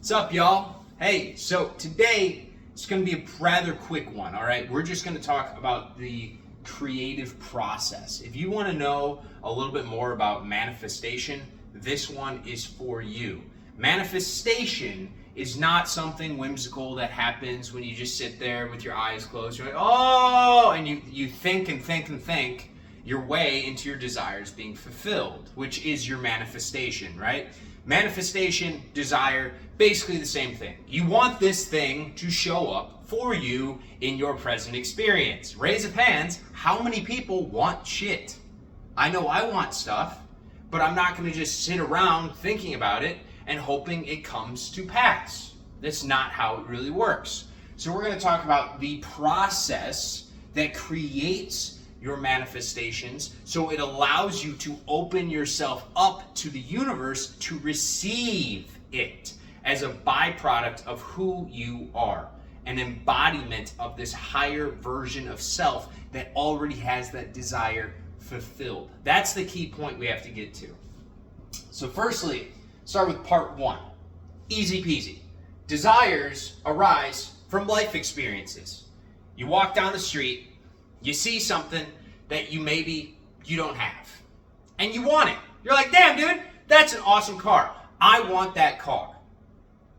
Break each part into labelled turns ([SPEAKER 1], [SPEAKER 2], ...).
[SPEAKER 1] What's up, y'all? Hey, so today it's going to be a rather quick one, all right? We're just going to talk about the creative process. If you want to know a little bit more about manifestation, this one is for you. Manifestation is not something whimsical that happens when you just sit there with your eyes closed. You're like, oh, and you think and think and think your way into your desires being fulfilled, which is your manifestation, right? Manifestation, desire, basically the same thing. You want this thing to show up for you in your present experience. Raise of hands, how many people want shit? I know I want stuff, but I'm not going to just sit around thinking about it and hoping it comes to pass. That's not how it really works. So we're going to talk about the process that creates your manifestations, so it allows you to open yourself up to the universe to receive it as a byproduct of who you are, an embodiment of this higher version of self that already has that desire fulfilled. That's the key point we have to get to. So firstly, start with part one. Easy peasy. Desires arise from life experiences. You walk down the street, you see something that you don't have, and you want it. You're like, damn, dude, that's an awesome car. I want that car.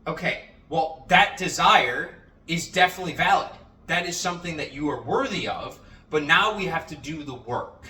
[SPEAKER 1] Okay, well, that desire is definitely valid. That is something that you are worthy of, but now we have to do the work.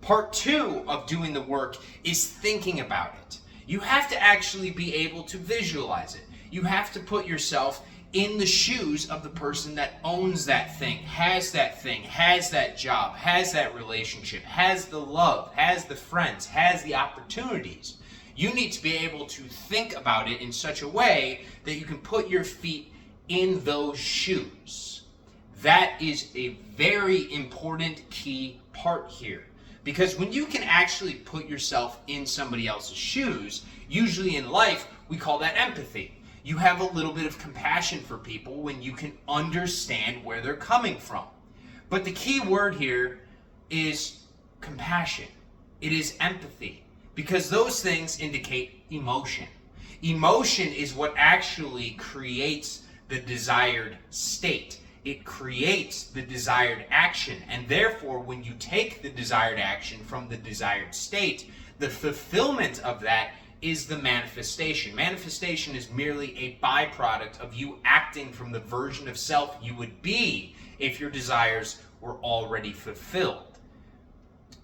[SPEAKER 1] Part two of doing the work is thinking about it. You have to actually be able to visualize it. You have to put yourself in the shoes of the person that owns that thing, has that job, has that relationship, has the love, has the friends, has the opportunities. You need to be able to think about it in such a way that you can put your feet in those shoes. That is a very important key part here. Because when you can actually put yourself in somebody else's shoes, usually in life, we call that empathy. You have a little bit of compassion for people when you can understand where they're coming from. But the key word here is compassion. It is empathy, because those things indicate emotion. Emotion is what actually creates the desired state. It creates the desired action, and therefore when you take the desired action from the desired state, the fulfillment of that is the manifestation. Manifestation is merely a byproduct of you acting from the version of self you would be if your desires were already fulfilled.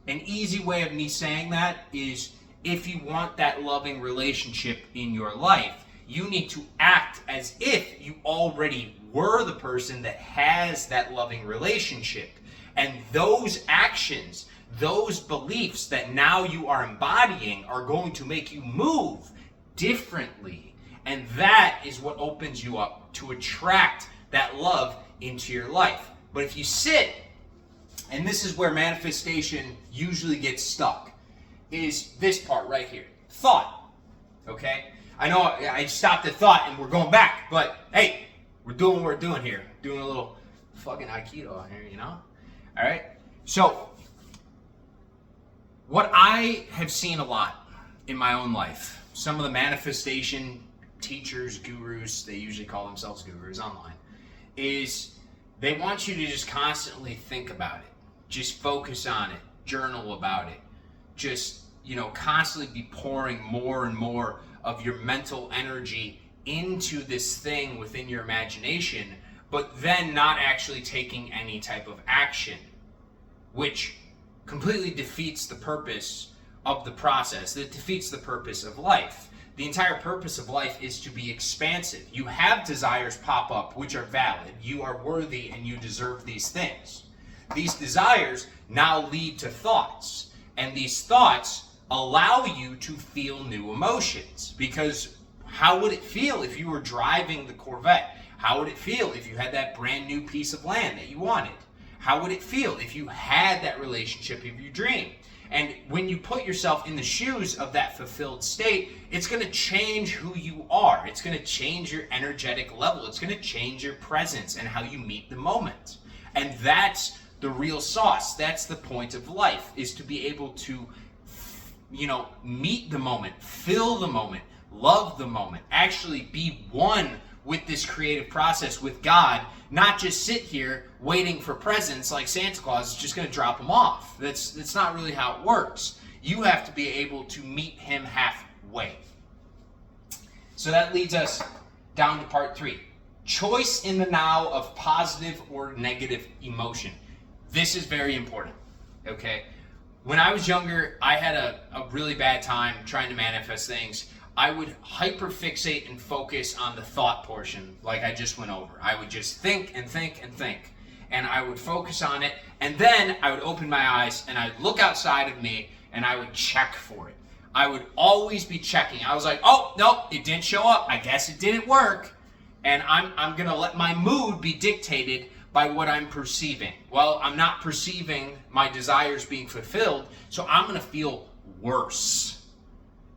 [SPEAKER 1] An easy way of me saying that is, if you want that loving relationship in your life, you need to act as if you already were the person that has that loving relationship. And those actions, those beliefs that now you are embodying are going to make you move differently. And that is what opens you up to attract that love into your life. But if you sit, and this is where manifestation usually gets stuck, is this part right here. Thought. Okay? I know I stopped at thought and we're going back, but hey, we're doing what we're doing here. Doing a little fucking Aikido out here, you know? Alright? So, what I have seen a lot in my own life, some of the manifestation teachers, gurus, they usually call themselves gurus online, is they want you to just constantly think about it. Just focus on it. Journal about it. Just, constantly be pouring more and more of your mental energy into this thing within your imagination, but then not actually taking any type of action, which completely defeats the purpose of the process. That defeats the purpose of life. The entire purpose of life is to be expansive. You have desires pop up which are valid. You are worthy and you deserve these things. These desires now lead to thoughts, and these thoughts allow you to feel new emotions. Because how would it feel if you were driving the Corvette? How would it feel if you had that brand new piece of land that you wanted? How would it feel if you had that relationship of your dream? And when you put yourself in the shoes of that fulfilled state, it's going to change who you are. It's going to change your energetic level. It's going to change your presence and how you meet the moment. And that's the real sauce. That's the point of life, is to be able to, meet the moment, feel the moment, love the moment, actually be one with this creative process with God, not just sit here waiting for presents like Santa Claus is just going to drop them off. That's not really how it works. You have to be able to meet him halfway. So that leads us down to part 3. Choice in the now of positive or negative emotion. This is very important, okay? When I was younger, I had a really bad time trying to manifest things. I would hyperfixate and focus on the thought portion like I just went over. I would just think and think and think. And I would focus on it. And then I would open my eyes and I'd look outside of me and I would check for it. I would always be checking. I was like, oh, no, it didn't show up. I guess it didn't work. And I'm going to let my mood be dictated by what I'm perceiving. Well, I'm not perceiving my desires being fulfilled, so I'm going to feel worse.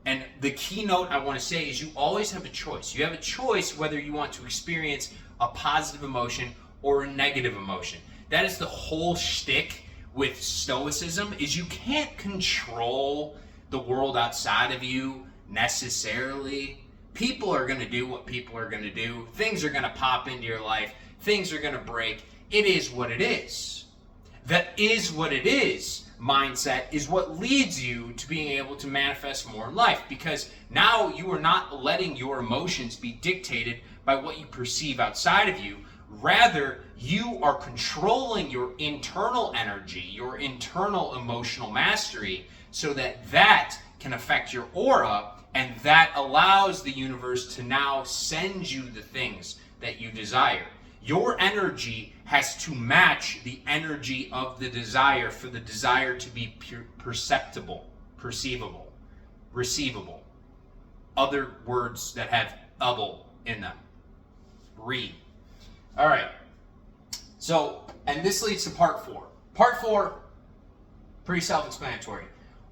[SPEAKER 1] And the keynote I want to say is you always have a choice. You have a choice whether you want to experience a positive emotion or a negative emotion. That is the whole shtick with Stoicism, is you can't control the world outside of you necessarily. People are going to do what people are going to do. Things are going to pop into your life. Things are going to break. It is what it is. That is what it is mindset is what leads you to being able to manifest more in life, because now you are not letting your emotions be dictated by what you perceive outside of you. Rather, you are controlling your internal energy, your internal emotional mastery, so that can affect your aura, and that allows the universe to now send you the things that you desire. Your energy has to match the energy of the desire for the desire to be perceptible, perceivable, receivable. Other words that have able in them. All right. So, and this leads to part 4. Part 4, pretty self-explanatory.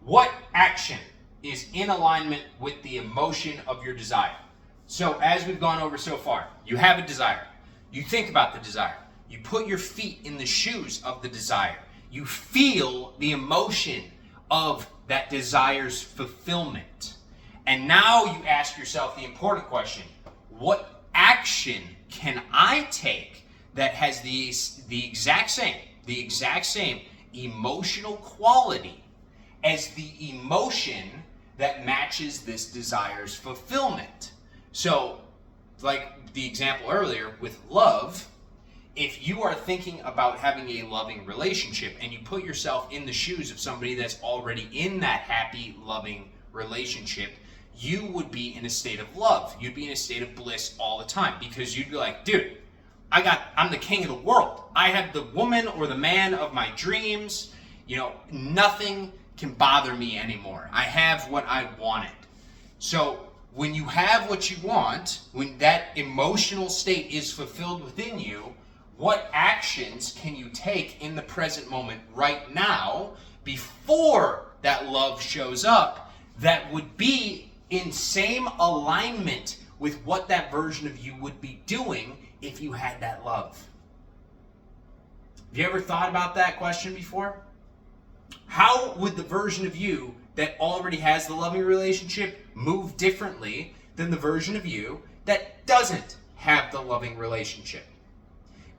[SPEAKER 1] What action is in alignment with the emotion of your desire? So, as we've gone over so far, you have a desire. You think about the desire. You put your feet in the shoes of the desire. You feel the emotion of that desire's fulfillment. And now you ask yourself the important question, what action can I take that has the exact same emotional quality as the emotion that matches this desire's fulfillment? So, like the example earlier with love, if you are thinking about having a loving relationship and you put yourself in the shoes of somebody that's already in that happy, loving relationship, you would be in a state of love. You'd be in a state of bliss all the time, because you'd be like, dude, I'm the king of the world. I have the woman or the man of my dreams. You know, nothing can bother me anymore. I have what I wanted. So when you have what you want, when that emotional state is fulfilled within you, what actions can you take in the present moment right now before that love shows up that would be in same alignment with what that version of you would be doing if you had that love? Have you ever thought about that question before? How would the version of you that already has the loving relationship move differently than the version of you that doesn't have the loving relationship?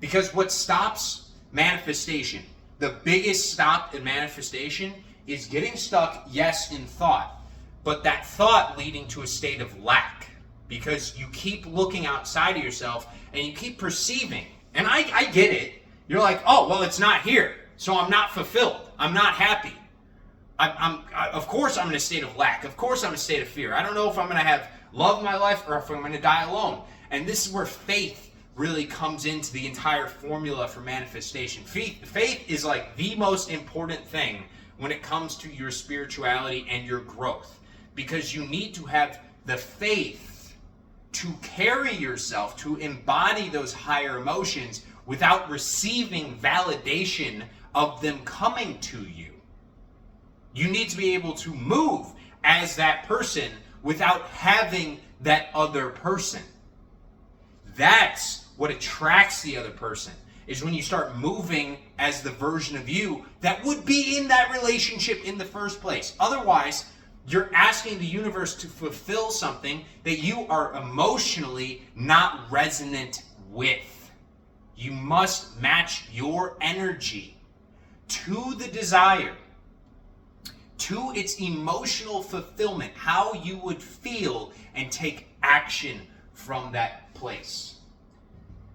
[SPEAKER 1] Because what stops manifestation, the biggest stop in manifestation, is getting stuck, yes, in thought, but that thought leading to a state of lack. Because you keep looking outside of yourself and you keep perceiving. And I get it. You're like, oh, well, it's not here, so I'm not fulfilled. I'm not happy. Of course I'm in a state of lack. Of course I'm in a state of fear. I don't know if I'm going to have love in my life or if I'm going to die alone. And this is where faith really comes into the entire formula for manifestation. Faith is like the most important thing when it comes to your spirituality and your growth. Because you need to have the faith to carry yourself, to embody those higher emotions without receiving validation of them coming to you. You need to be able to move as that person without having that other person. That's what attracts the other person, is when you start moving as the version of you that would be in that relationship in the first place. Otherwise, You're asking the universe to fulfill something that you are emotionally not resonant with. You must match your energy to the desire, to its emotional fulfillment, how you would feel, and take action from that place.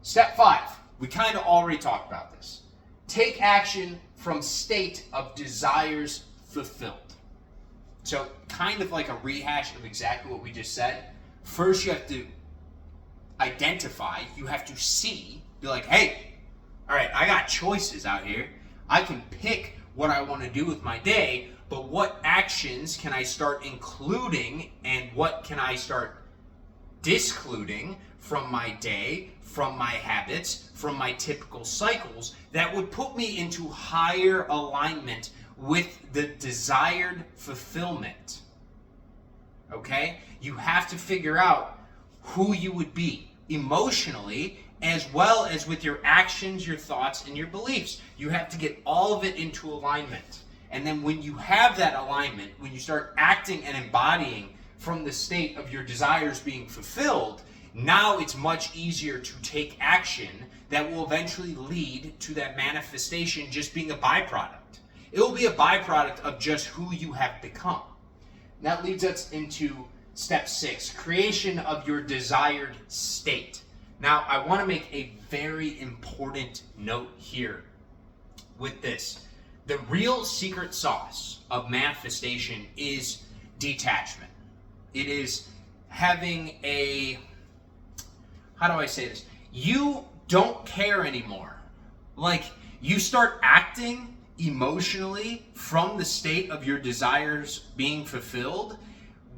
[SPEAKER 1] Step 5, we kind of already talked about this. Take action from state of desires fulfilled. So kind of like a rehash of exactly what we just said. First you have to identify, you have to see, be like, hey, all right, I got choices out here. I can pick what I want to do with my day, but what actions can I start including and what can I start discluding from my day, from my habits, from my typical cycles that would put me into higher alignment with the desired fulfillment. Okay? You have to figure out who you would be emotionally, as well as with your actions, your thoughts, and your beliefs. You have to get all of it into alignment. And then when you have that alignment, when you start acting and embodying from the state of your desires being fulfilled, now it's much easier to take action that will eventually lead to that manifestation just being a byproduct. It will be a byproduct of just who you have become. That leads us into step 6, creation of your desired state. Now, I want to make a very important note here with this. The real secret sauce of manifestation is detachment. It is having a, how do I say this? You don't care anymore. Like, you start acting emotionally from the state of your desires being fulfilled,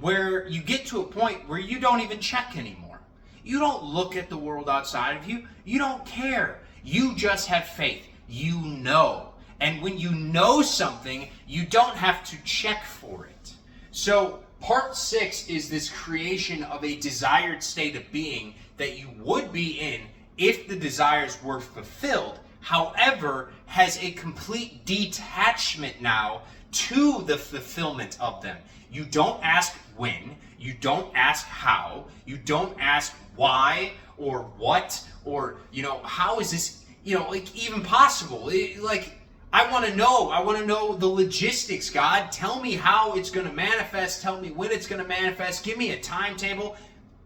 [SPEAKER 1] where you get to a point where you don't even check anymore. You don't look at the world outside of you. You don't care. You just have faith. You know. And when you know something, you don't have to check for it. So part 6 is this creation of a desired state of being that you would be in if the desires were fulfilled. However, has a complete detachment now to the fulfillment of them. You don't ask when, you don't ask how, you don't ask why or what, or, how is this, even possible? I want to know the logistics, God. Tell me how it's going to manifest, tell me when it's going to manifest, give me a timetable.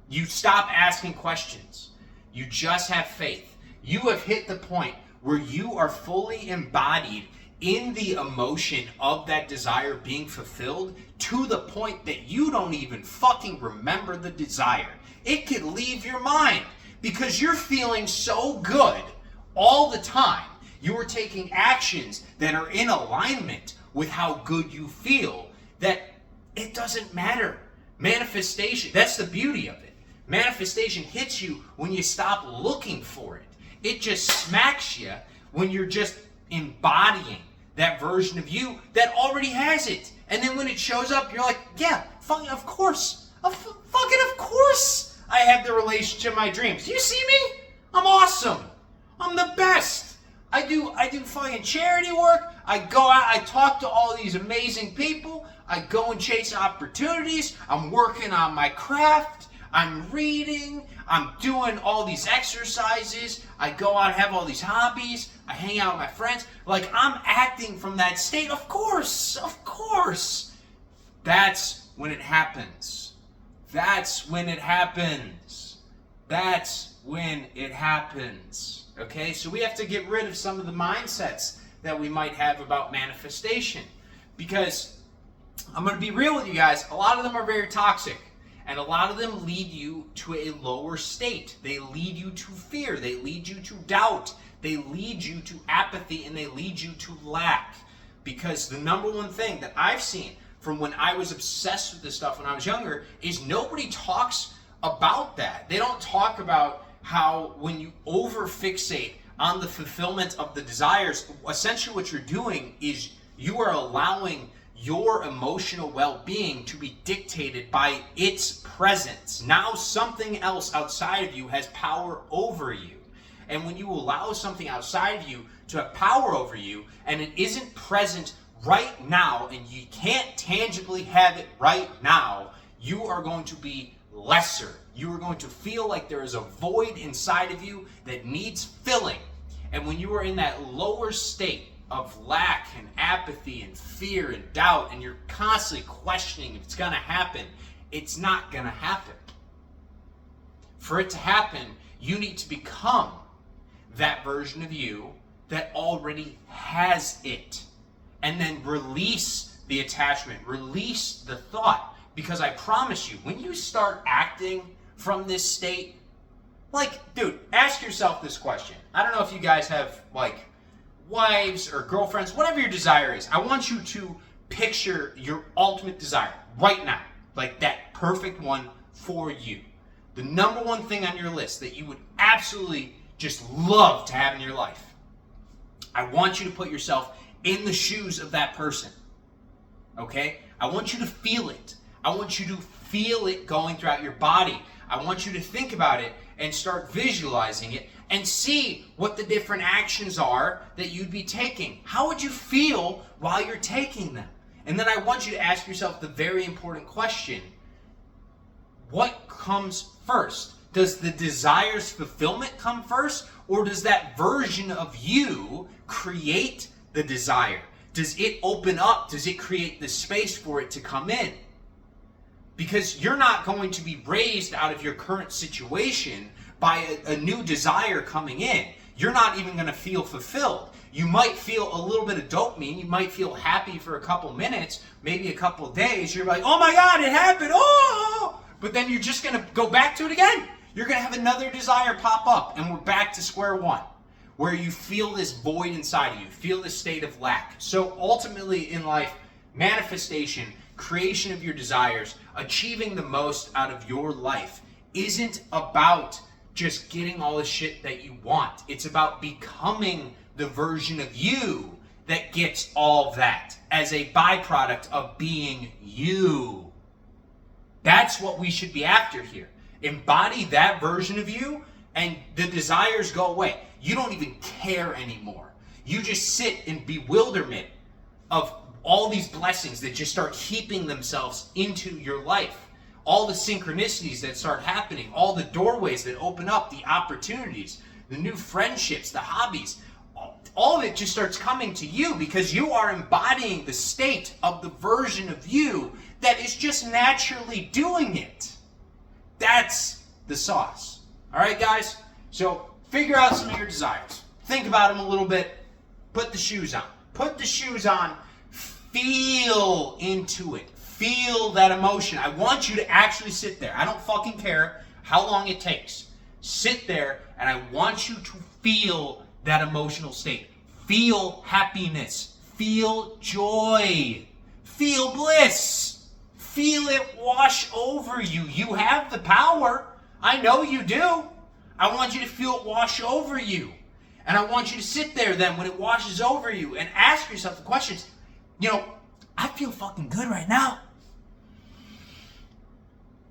[SPEAKER 1] You stop asking questions. You just have faith. You have hit the point where you are fully embodied in the emotion of that desire being fulfilled to the point that you don't even fucking remember the desire. It could leave your mind because you're feeling so good all the time. You are taking actions that are in alignment with how good you feel that it doesn't matter. Manifestation, that's the beauty of it. Manifestation hits you when you stop looking for it. It just smacks you when you're just embodying that version of you that already has it. And then when it shows up, you're like, yeah, fucking of course. Fucking of course I have the relationship of my dreams. You see me? I'm awesome. I'm the best. I do fucking charity work. I go out, I talk to all these amazing people. I go and chase opportunities. I'm working on my craft. I'm reading, I'm doing all these exercises, I go out and have all these hobbies, I hang out with my friends, like I'm acting from that state, of course. That's when it happens. That's when it happens. Okay, so we have to get rid of some of the mindsets that we might have about manifestation, because I'm going to be real with you guys, a lot of them are very toxic. And a lot of them lead you to a lower state. They lead you to fear. They lead you to doubt. They lead you to apathy, and they lead you to lack. Because the number one thing that I've seen from when I was obsessed with this stuff when I was younger is nobody talks about that. They don't talk about how when you over-fixate on the fulfillment of the desires, essentially what you're doing is you are allowing your emotional well-being to be dictated by its presence. Now something else outside of you has power over you. And when you allow something outside of you to have power over you, and it isn't present right now, and you can't tangibly have it right now, you are going to be lesser. You are going to feel like there is a void inside of you that needs filling. And when you are in that lower state of lack and apathy and fear and doubt, and you're constantly questioning if it's going to happen, it's not going to happen. For it to happen, you need to become that version of you that already has it. And then release the attachment, release the thought. Because I promise you, when you start acting from this state, like, dude, ask yourself this question. I don't know if you guys have, like, wives or girlfriends, whatever your desire is. I want you to picture your ultimate desire right now, like that perfect one for you. The number one thing on your list that you would absolutely just love to have in your life. I want you to put yourself in the shoes of that person. Okay? I want you to feel it. I want you to feel it going throughout your body. I want you to think about it and start visualizing it and see what the different actions are that you'd be taking. How would you feel while you're taking them? And then I want you to ask yourself the very important question. What comes first? Does the desire's fulfillment come first? Or does that version of you create the desire? Does it open up? Does it create the space for it to come in? Because you're not going to be raised out of your current situation by a new desire coming in. You're not even going to feel fulfilled. You might feel a little bit of dopamine. You might feel happy for a couple minutes, maybe a couple days. You're like, oh my God, it happened. Oh! But then you're just going to go back to it again. You're going to have another desire pop up, and we're back to square one, where you feel this void inside of you, feel this state of lack. So ultimately in life, manifestation, creation of your desires, achieving the most out of your life isn't about just getting all the shit that you want. It's about becoming the version of you that gets all that as a byproduct of being you. That's what we should be after here. Embody that version of you and the desires go away. You don't even care anymore. You just sit in bewilderment of all these blessings that just start heaping themselves into your life. All the synchronicities that start happening, all the doorways that open up, the opportunities, the new friendships, the hobbies, all of it just starts coming to you because you are embodying the state of the version of you that is just naturally doing it. That's the sauce. All right, guys? So figure out some of your desires. Think about them a little bit. Put the shoes on. Put the shoes on. Feel into it. Feel that emotion. I want you to actually sit there. I don't fucking care how long it takes. Sit there and I want you to feel that emotional state. Feel happiness. Feel joy. Feel bliss. Feel it wash over you. You have the power. I know you do. I want you to feel it wash over you. And I want you to sit there then when it washes over you and ask yourself the questions. You know, I feel fucking good right now.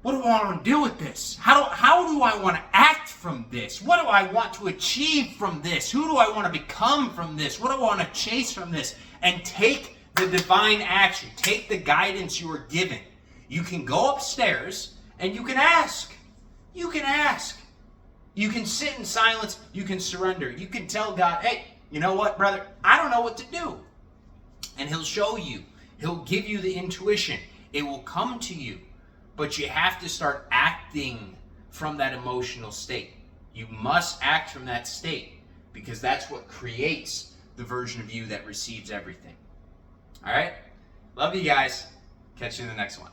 [SPEAKER 1] What do I want to do with this? How do I want to act from this? What do I want to achieve from this? Who do I want to become from this? What do I want to chase from this? And take the divine action. Take the guidance you are given. You can go upstairs and you can ask. You can ask. You can sit in silence. You can surrender. You can tell God, hey, you know what, brother? I don't know what to do. And He'll show you. He'll give you the intuition. It will come to you. But you have to start acting from that emotional state. You must act from that state because that's what creates the version of you that receives everything. All right? Love you guys. Catch you in the next one.